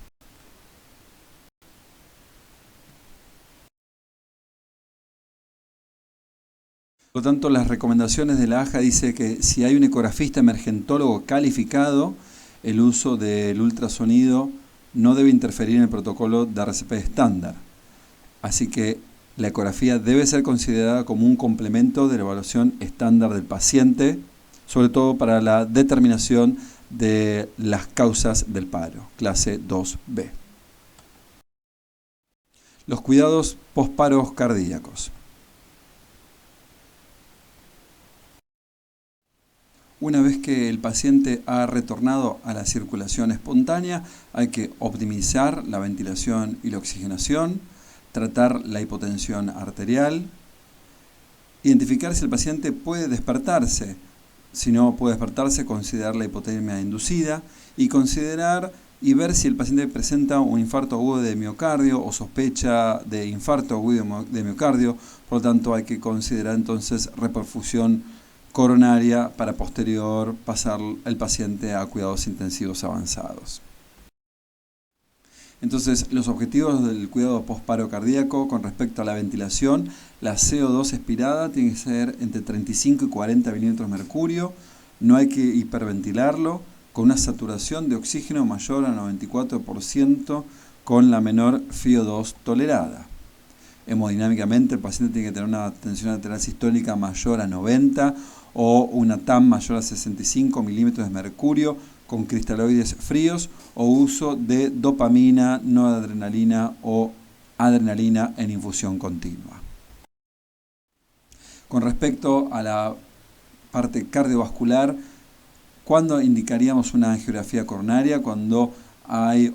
Por lo tanto, las recomendaciones de la AJA dice que si hay un ecografista emergentólogo calificado, el uso del ultrasonido no debe interferir en el protocolo de RCP estándar. Así que la ecografía debe ser considerada como un complemento de la evaluación estándar del paciente, sobre todo para la determinación de las causas del paro, clase 2B. Los cuidados posparos cardíacos. Una vez que el paciente ha retornado a la circulación espontánea, hay que optimizar la ventilación y la oxigenación, tratar la hipotensión arterial, identificar si el paciente puede despertarse. Si no puede despertarse, considerar la hipotermia inducida y considerar y ver si el paciente presenta un infarto agudo de miocardio o sospecha de infarto agudo de miocardio. Por lo tanto, hay que considerar entonces reperfusión coronaria para posterior pasar el paciente a cuidados intensivos avanzados. Entonces, los objetivos del cuidado postparo cardíaco con respecto a la ventilación: la CO2 expirada tiene que ser entre 35 y 40 milímetros de mercurio, no hay que hiperventilarlo, con una saturación de oxígeno mayor a 94% con la menor FiO2 tolerada. Hemodinámicamente, el paciente tiene que tener una tensión arterial sistólica mayor a 90 o una TAM mayor a 65 milímetros de mercurio con cristaloides fríos o uso de dopamina, noradrenalina o adrenalina en infusión continua. Con respecto a la parte cardiovascular, ¿cuándo indicaríamos una angiografía coronaria? Cuando hay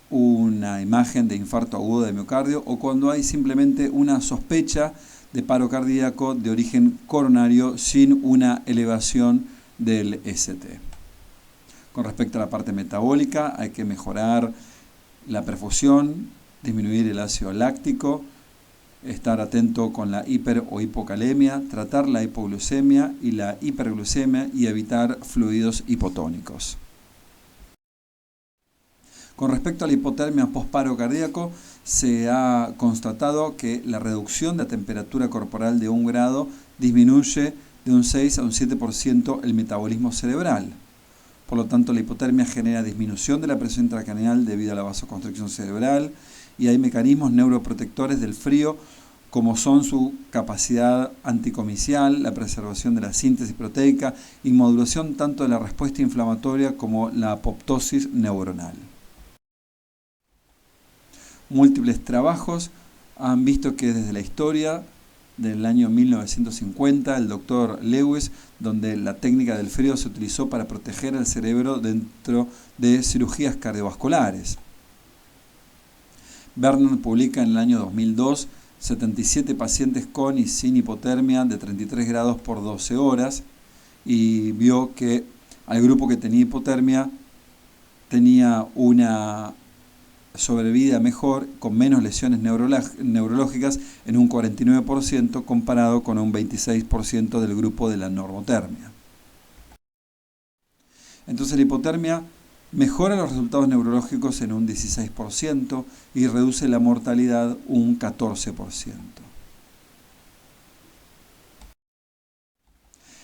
una imagen de infarto agudo de miocardio o cuando hay simplemente una sospecha de paro cardíaco de origen coronario sin una elevación del ST. Con respecto a la parte metabólica, hay que mejorar la perfusión, disminuir el ácido láctico, estar atento con la hiper o hipocalemia, tratar la hipoglucemia y la hiperglucemia y evitar fluidos hipotónicos. Con respecto a la hipotermia postparo cardíaco, se ha constatado que la reducción de la temperatura corporal de 1 grado disminuye de un 6 a un 7% el metabolismo cerebral. Por lo tanto, la hipotermia genera disminución de la presión intracraneal debido a la vasoconstricción cerebral y hay mecanismos neuroprotectores del frío como son su capacidad anticomicial, la preservación de la síntesis proteica y modulación tanto de la respuesta inflamatoria como la apoptosis neuronal. Múltiples trabajos han visto que desde la historia del año 1950, el doctor Lewis, donde la técnica del frío se utilizó para proteger al cerebro dentro de cirugías cardiovasculares. Bernard publica en el año 2002 77 pacientes con y sin hipotermia de 33 grados por 12 horas y vio que al grupo que tenía hipotermia tenía una sobrevida mejor, con menos lesiones neurológicas, en un 49% comparado con un 26% del grupo de la normotermia. Entonces la hipotermia mejora los resultados neurológicos en un 16% y reduce la mortalidad un 14%.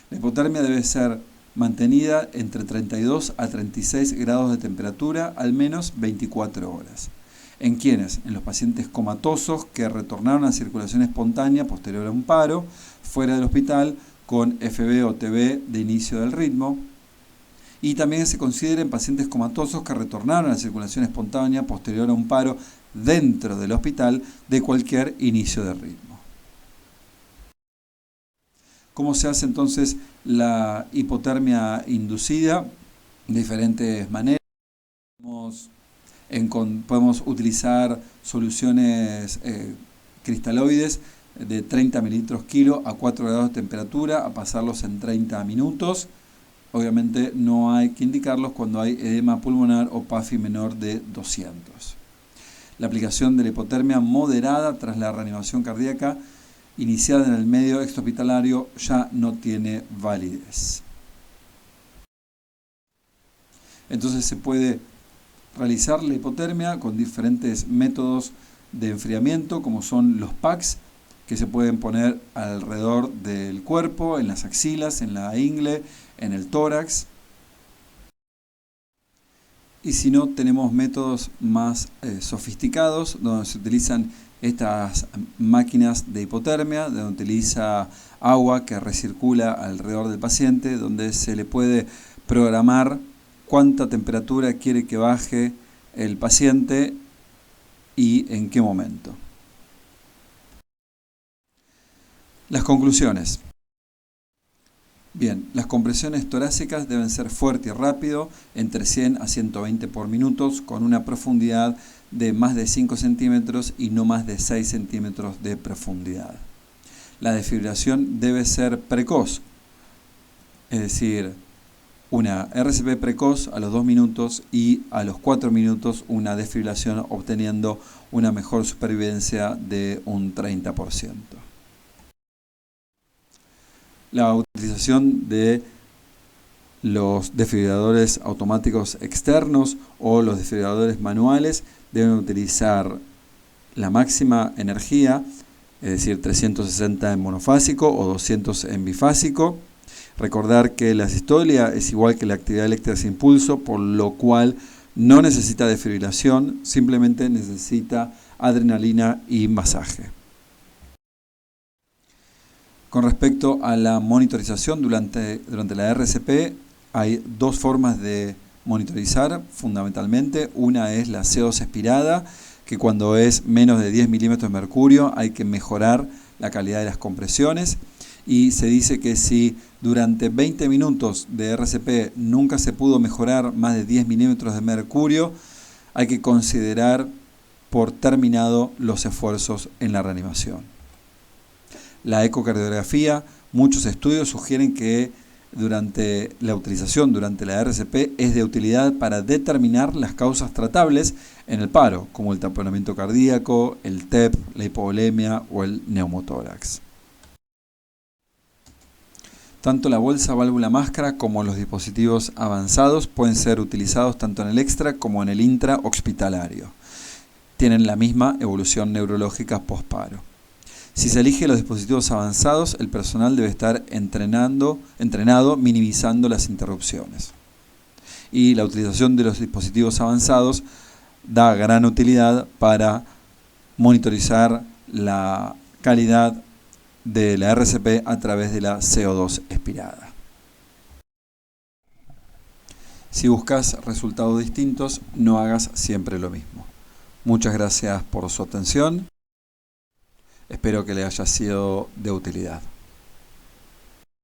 La hipotermia debe ser mantenida entre 32 a 36 grados de temperatura al menos 24 horas. ¿En quiénes? En los pacientes comatosos que retornaron a circulación espontánea posterior a un paro, fuera del hospital, con FB o TB de inicio del ritmo. Y también se considera en pacientes comatosos que retornaron a circulación espontánea posterior a un paro dentro del hospital de cualquier inicio de ritmo. ¿Cómo se hace entonces la hipotermia inducida? De diferentes maneras. Podemos utilizar soluciones cristaloides de 30 mililitros kilo a 4 grados de temperatura, a pasarlos en 30 minutos. Obviamente no hay que indicarlos cuando hay edema pulmonar o PAFI menor de 200. La aplicación de la hipotermia moderada tras la reanimación cardíaca iniciada en el medio extrahospitalario ya no tiene validez. Entonces se puede realizar la hipotermia con diferentes métodos de enfriamiento, como son los packs, que se pueden poner alrededor del cuerpo, en las axilas, en la ingle, en el tórax. Y si no, tenemos métodos más sofisticados, donde se utilizan estas máquinas de hipotermia, donde utiliza agua que recircula alrededor del paciente, donde se le puede programar cuánta temperatura quiere que baje el paciente y en qué momento. Las conclusiones. Bien, las compresiones torácicas deben ser fuerte y rápido, entre 100 a 120 por minutos, con una profundidad de más de 5 centímetros y no más de 6 centímetros de profundidad. La desfibrilación debe ser precoz, es decir, una RCP precoz a los 2 minutos y a los 4 minutos una desfibrilación, obteniendo una mejor supervivencia de un 30%. La utilización de los desfibriladores automáticos externos o los desfibriladores manuales deben utilizar la máxima energía, es decir, 360 en monofásico o 200 en bifásico. Recordar que la sistolia es igual que la actividad eléctrica sin pulso, por lo cual no necesita desfibrilación, simplemente necesita adrenalina y masaje. Con respecto a la monitorización durante la RCP, hay dos formas de monitorizar fundamentalmente. Una es la CO2 expirada, que cuando es menos de 10 milímetros de mercurio hay que mejorar la calidad de las compresiones. Y se dice que si durante 20 minutos de RCP nunca se pudo mejorar más de 10 milímetros de mercurio, hay que considerar por terminado los esfuerzos en la reanimación. La ecocardiografía, muchos estudios sugieren que durante la utilización durante la RCP es de utilidad para determinar las causas tratables en el paro, como el tamponamiento cardíaco, el TEP, la hipovolemia o el neumotórax. Tanto la bolsa válvula máscara como los dispositivos avanzados pueden ser utilizados tanto en el extra como en el intrahospitalario. Tienen la misma evolución neurológica posparo. Si se elige los dispositivos avanzados, el personal debe estar entrenado minimizando las interrupciones. Y la utilización de los dispositivos avanzados da gran utilidad para monitorizar la calidad de la RCP a través de la CO2 expirada. Si buscas resultados distintos, no hagas siempre lo mismo. Muchas gracias por su atención. Espero que le haya sido de utilidad.